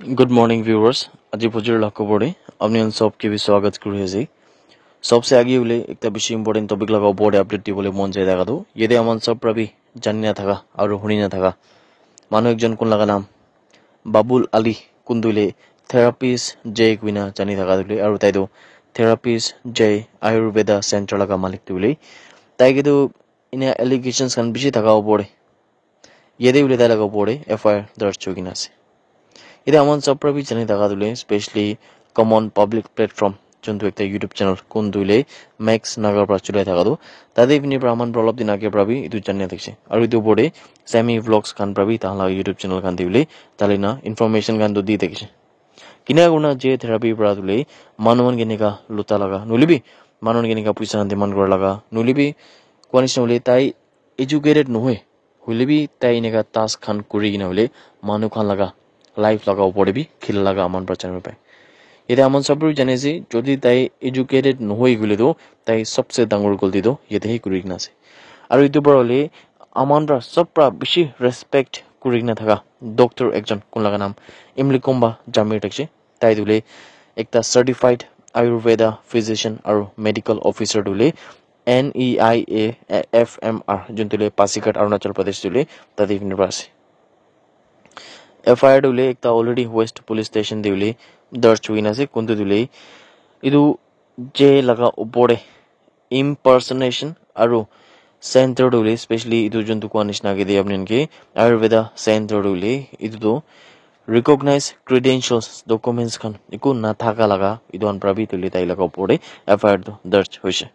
Good morning viewers. আজি পজিৰ লক্ষ্য পৰে আপনি সবকে भी स्वागत কৰি আছে सबसे आगे হলে একটা বেশি ইম্পর্টেন্ট টপিক লাগা উপরে আপডেট দিবলে মন যায় দেখা তো यदि আমন সব প্রবি জানি না থাকা আর শুনি না থাকা মানুহ একজন কোন লাগা নাম বাবুল আলী কোন দুলে থেরাপিস্ট জে কুইনা জানি থাকা দুলে আর তাই তো থেরাপিস্ট জে আয়ুর্বেদা সেন্টার লাগা মালিক দুলে তাই কিন্তু ইনা এলিগেশনস কান বেশি থাকা উপরে यदि উলে তাই লাগা উপরে এফআইআর দর্জ হইনা আছে এটা আমন সবপ্রবি জানি দেখা দিলে স্পেশালি কমন পাবলিক প্ল্যাটফর্ম যোনটো একটা ইউটিউব চ্যানেল কোন দুইলে ম্যাক্স নাগার পৰা চলাই থাকা তো তাতে পিনি ব্রাহ্মণ প্রলব দিন আগে প্রবি ইটো জানিয়া দেখছে আর ইটো পরে সেমি ব্লগস খান প্রবি তাহলা ইউটিউব চ্যানেল খান দিলে তাহলে না ইনফরমেশন খান তো দি দেখছে কিনা গুণা যে থেরাপি পৰা দিলে মানুষন কেনেকা লুতা লাগা নলিবি মানুষন কেনেকা পয়সা ডিমান্ড কৰা লাগা নলিবি কোৱানিছ নলে তাই এডুকেটেড নহয় হইলেবি তাই এনেকা টাস্ক খান কৰি কিনা হলে মানুহ খান লাগা লাইফ লাগাও পড়বি খিল লাগা আমন প্রচার পায় এটা আমন সবরই জানে যে যদি তাই এডুকেটেড নহই গলে তো তাই সবচেয়ে ডাঙর গলতি তো এতেই করি না আছে আর ইটো পরলে আমনরা সবরা বেশি রেসপেক্ট করি না থাকা ডক্টর একজন কোন লাগা নাম ইমলি কোম্বা জামির থাকছে তাই দুলে একটা সার্টিফাইড আয়ুর্বেদা ফিজিশিয়ান আর মেডিকেল অফিসার দুলে NEIAFMR যোনতুলে পাসিঘাট অরুণাচল প্রদেশ দুলে তাদের আছে एफआईआर दुले एक ऑलरेडी वेस्ट पुलिस स्टेशन दिले दर्ज हुई ना से कुंतु दुले इदु जे लगा उपरे इम्पर्सनेशन आरो सेंटर दुले स्पेशली इदु जंतु को निशना के दे अपने के आयुर्वेदा सेंटर दुले इदु तो रिकॉग्नाइज क्रेडेंशियल्स डॉक्यूमेंट्स खान इको ना थाका लगा इदु अन प्रबी दुले ताई लगा उपरे एफआईआर तो दर्ज होइसे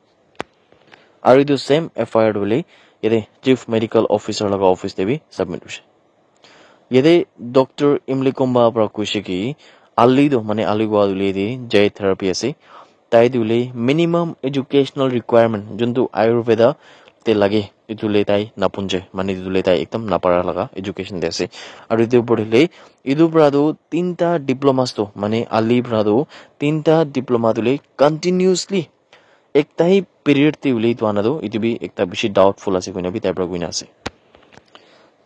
आरो इदु सेम एफआईआर दुले यदि चीफ मेडिकल ऑफिसर लगा ऑफिस देबी सबमिट होइसे यदि डॉक्टर इमली कोम्बा पर कुछ की आली दो माने आली गुआ दुले दी जय थेरेपी ऐसे ताई दुले मिनिमम एजुकेशनल रिक्वायरमेंट जंतु आयुर्वेदा ते लगे इतुले ताई नापुंजे माने दुले ताई एकदम नापारा लगा एजुकेशन देसे और इदु पढ़ले इदु प्रादो तीनटा डिप्लोमास तो माने आली प्रादो तीनटा डिप्लोमा दुले कंटिन्यूअसली एकता ही पीरियड ते उले तो आना दो इतु भी एकता बेसी डाउटफुल আছে कोइना भी ताइपर कोइना আছে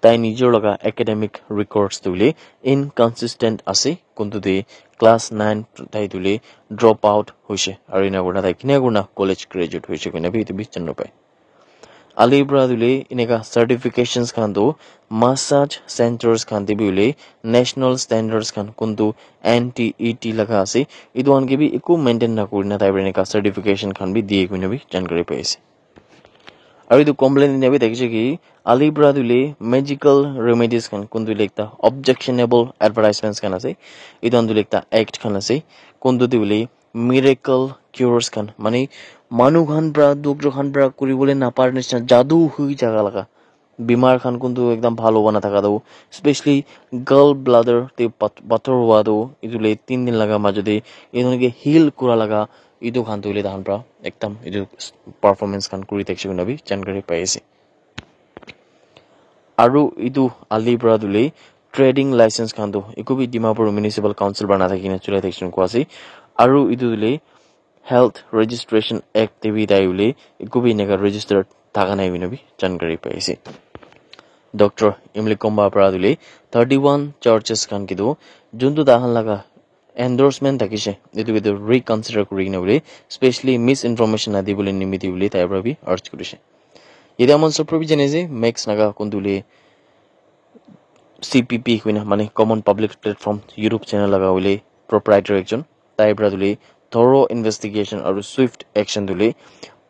তাই নিজৰ লগা একাডেমিক ৰেকৰ্ডছ তুলি ইনকনসিস্টেন্ট আছে কিন্তু দে ক্লাস 9 তাই তুলি ড্ৰপ আউট হৈছে আৰু ইনা গুণা তাই কিনা গুণা কলেজ গ্ৰেজুৱেট হৈছে কিনা বিতে বিচন পায় আলিব্ৰা তুলি ইনেকা সার্টিফিকেশনস খান তো মাসাজ সেন্টারস খান দিবি উলি ন্যাশনাল স্ট্যান্ডার্ডস খান কিন্তু NTET লগা আছে ইদু আনকে বি একো মেইনটেইন না করি না তাই ইনেকা সার্টিফিকেশন খান বি দিয়ে কিনা বি জানকাৰী পাইছে और इदु कम्प्लेन ने भी देखिए कि अलीब्रा दुले मैजिकल रेमेडीज खान कुंदु लेखता ऑब्जेक्शनेबल एडवर्टाइजमेंट्स खान আছে इदु अंदु लेखता एक्ट खान আছে कुंदु दुले मिरेकल क्यूर्स खान माने मानु खान ब्रा डॉक्टर खान ब्रा করিবলে না পার নিশা জাদু হই জায়গা লাগা बीमार खान कुंदु एकदम ভালো বানা থাকা দাও স্পেশালি গার্ল ব্লাডার তে পাথর হওয়া দাও ইদুলে 3 দিন লাগা মাজদে ইদনকে হিল করা লাগা इदु खान तुले दान प्रा एकदम इदु परफॉर्मेंस खान कुरी देखि नबी जानकारी पाइसे आरो इदु आली ब्रा दुले ट्रेडिंग लाइसेंस खान दो इको भी डिमापुर म्युनिसिपल काउंसिल बना था किने चुला देखि को आसी आरो इदु दुले हेल्थ रजिस्ट्रेशन एक्ट देबी दाइले इको भी नेगा रजिस्टर्ड थागा नै बिनबी जानकारी पाइसे डॉक्टर इमली कोम्बा ब्रा दुले 31 चार्जेस खान किदो जुंतु दाहन लगा एंडोर्समेंट থাকিছে এটো বিদ রিকনসিডার করি না বলে স্পেশালি মিস ইনফরমেশন আদি বলে নিমিতি বলে তাই প্রবি আর্জ করেছে এটা আমন সব প্রবি জানে যে ম্যাক্স নাগা কোনদুলে সিপিপি কইনা মানে common public platform YouTube channel লাগা হইলে প্রোপ্রাইটার একজন তাই ব্রাদুলে থরো ইনভেস্টিগেশন আর সুইফট অ্যাকশন দুলে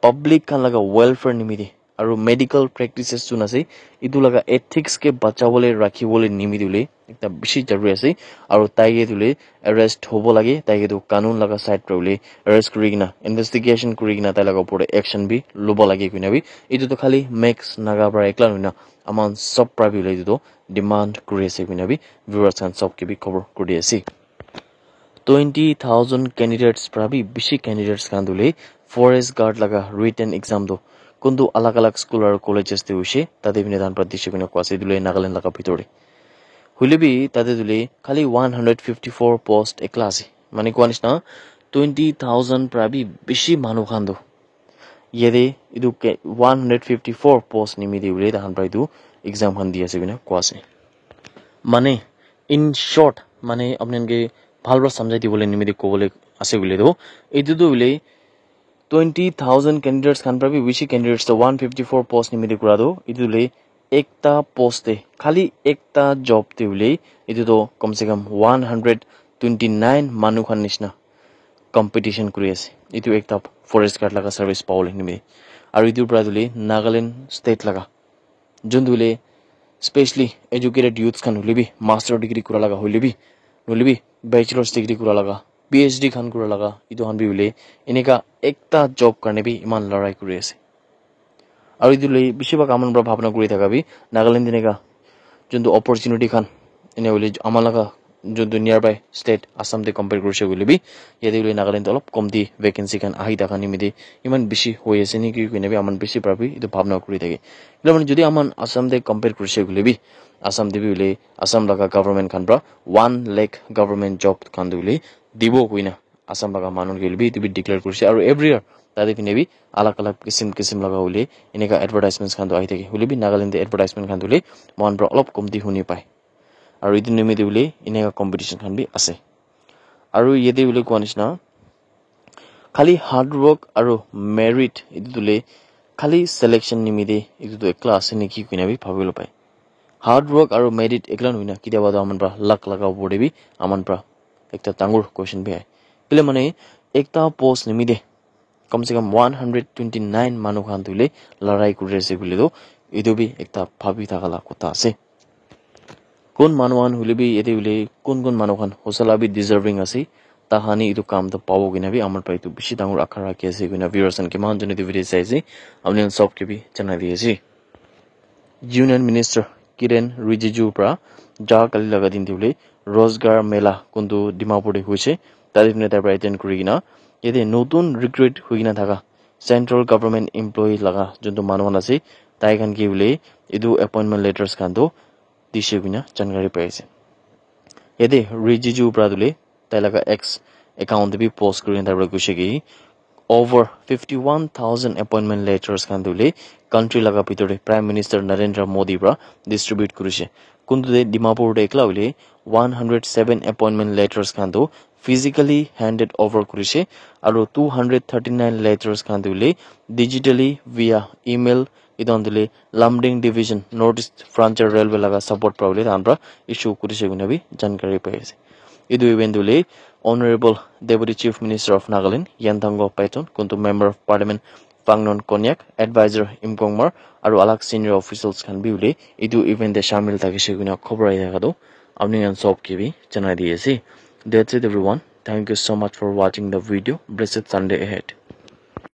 পাবলিক খান লাগা ওয়েলফেয়ার নিমিতি আর মেডিকেল প্র্যাকটিসেস চুন আছে ইদু লাগা এথিক্স কে বাঁচাবলে রাখিবলে নিমিদিলে একটা বেশি জরুরি আছে আর তাইগে তুলে অ্যারেস্ট হবো লাগে তাইগে তো কানুন লাগা সাইড প্রবলে অ্যারেস্ট করি কিনা ইনভেস্টিগেশন করি কিনা তাই লাগা উপরে অ্যাকশন বি লব লাগে কিনা বি ইদু তো খালি ম্যাক্স নাগা পৰা একলা নইনা আমান সব প্ৰাইভেট ইদু তো ডিমান্ড কৰি আছে কিনা বি ভিউয়াৰ্স খান সব কে বি খবৰ কৰি আছে 20,000 कैंडिडेट्स प्राबी बेसी candidates Khan Dhule forest guard लगा रिटन एग्जाम दो कुंदु अलग अलग स्कूल और कॉलेजेस ते हुइसे तादे बिनेदान प्रदेश बिना क्वासे दुले नागालैंड लगा भितरे हुइलेबी तादे दुले खाली 154 पोस्ट एकला আছে মানে কোয়ানিস না 20,000 प्राबी बेसी मानु खान दो येदे इदु 154 पोस्ट निमिदि उले दान प्राइदु एग्जाम खान दियासे बिना क्वासे माने in short মানে আপোনালোকে ভালদৰে সমজাই দিবলৈ নিমিতে ক'বলৈ আছে বুলি তো এইটোতো বোলে 20,000 candidates খান পাবি বেছি candidates তো 154 post নিমিতে কৰা তো এইটো বোলে একটা পোস্টে খালি একটা জব তে বোলে এইটো তো কমসে কম 129 মানুহ খান নিচিনা কম্পিটিশন কৰি আছে এইটো একটা ফৰেষ্ট গাৰ্ড লাগা সাৰ্ভিস পাবলৈ নিমিতে আৰু এইটোৰ পৰা বোলে নাগালেণ্ড ষ্টেট লাগা যোন বোলে স্পেশালি এডুকেটেড youths খান হলিবি মাস্টার ডিগ্রি করা লাগা হলিবি নলিবি ব্যাচেলার্স ডিগ্রি করা লাগা PhD খান করা লাগা ইটো হান বি বোলে এনেকা একটা জব কাৰণে বি ইমান লড়াই কৰি আছে আৰু ইটো লৈ বেছিভাগ আমাৰ পৰা ভাবনা কৰি থাকাবি নাগালেণ্ড এনেকা যোনটো অপৰচুনিটি খান এনে বোলে আমাৰ লাগা যোনটো নিয়াৰবাই ষ্টেট আসাম তে কম্পেয়াৰ কৰিছে বুলিবি ইয়াতে বোলে নাগালেণ্ড অলপ কমতি ভেকেন্সি খান আহি থাকা নিমিতে ইমান বেছি হৈ আছে নেকি কিনেবি আমাৰ বেছি পাবি ইটো ভাবনা কৰি থাকে কিন্তু মানে যদি আমাৰ আসাম তে কম্পেয়াৰ কৰিছে বুলিবি আসাম দেবি বোলে আসাম লাগা গভৰ্নমেন্ট খান পৰা 1 লাখ গভৰ্নমেন্ট জব খান দিলে দিব কইনা আসাম লাগা মানুহ গেলবি ইটো ডিক্লেয়াৰ কৰিছে আৰু এভৰি ইয়াৰ তাতে কিনেবি আলাক আলাক কিসম লাগা হলে এনেকা এডভাৰটাইজমেন্টস খান আহি থাকে হলিবি নাগালেণ্ড এডভাৰটাইজমেন্ট খান দিলে মন পৰা অলপ কমতি শুনি পায় আৰু ইটো নিমিতে বোলে এনেকা কম্পিটিশন খান বি আছে আৰু ইয়েতে বোলে কোৱা নিচিনা খালি হাৰ্ড ৱৰ্ক আৰু মেৰিট ইটো বোলে খালি সিলেকশন নিমিতে ইটো একলা আছে নেকি কিনাবি ভাবিবলৈ পায় হাৰ্ড ৱৰ্ক আৰু মেৰিট একলা নহয় না কিতাবা আমাৰ পৰা লাক লাগাব পড়েবি আমাৰ পৰা একটা ডাঙৰ কোৱেশ্চন বি আহে কেলে মানে একটা পোষ্ট নিমিতে কমসে কম 129 মানুহ খান তুলে লড়াই কৰি আছে বুলি তো ইটো বি একটা ভাবি থাকালা কথা আছে কোন মানুহান হলিবি এতে বোলে কোন মানুহান হোসালাবি ডিজার্ভিং আছে তাহানি ইটো কাম তো পাবো কিনাবি আমার পাই তো বেশি ডাঙর আশা রাখি আছে কিনা ভিউয়ার্সন কে মান জনে ভিডিও চাইছে আপনি সব কে বি জানাই দিয়েছি ইউনিয়ন মিনিস্টার কিরেন রিজিজু পৰা যা কালি লাগা দিন দিলে ৰোজগাৰ মেলা কোনটো ডিমাপুৰে হইছে তাৰ দিনে তাৰ পৰা এটেন্ড কৰি কিনা এতে নতুন রিক্রুট হৈ কিনা থাকা সেন্ট্রাল গভর্নমেন্ট এমপ্লয়ি লাগা যোনটো মানুহান আছে তাই খান কি বোলে ইটো এপয়েন্টমেন্ট লেটার্স খান তো দিছে কিনা জানকাৰী পাইছে এতে ৰিজিজু পৰা দিলে তাই লাগা এক্স একাউন্ট বি পোস্ট কৰি তাৰ পৰা গৈছে কি over 51,000 appointment letters খান দিলে কান্ট্ৰি লাগা ভিতৰে প্ৰাইম মিনিস্টাৰ নৰেন্দ্ৰ মোদি পৰা ডিস্ট্ৰিবিউট কৰিছে কোনটো ডিমাপুৰ একলা হলে 107 appointment letters খান তো physically handed over কৰিছে আৰু 239 letters খান দিলে digitally via email idon dile Lumding division Northeast Frontier Railway laga support problem আমরা issue করেছে গুনাবি জানকারি পাইছে ইদু ইভেন্ট দিলে Honorable Deputy Chief Minister of Nagaland Yantango Paiton kuntu Member of Parliament Phangnon Konyak Advisor Imkongmar aru alak senior officials khan bi ule idu event de shamil thakise guna khobor ai thaka do apni an sob ke bi janai diyechi. That's it everyone. Thank you so much for watching the video. Blessed Sunday ahead.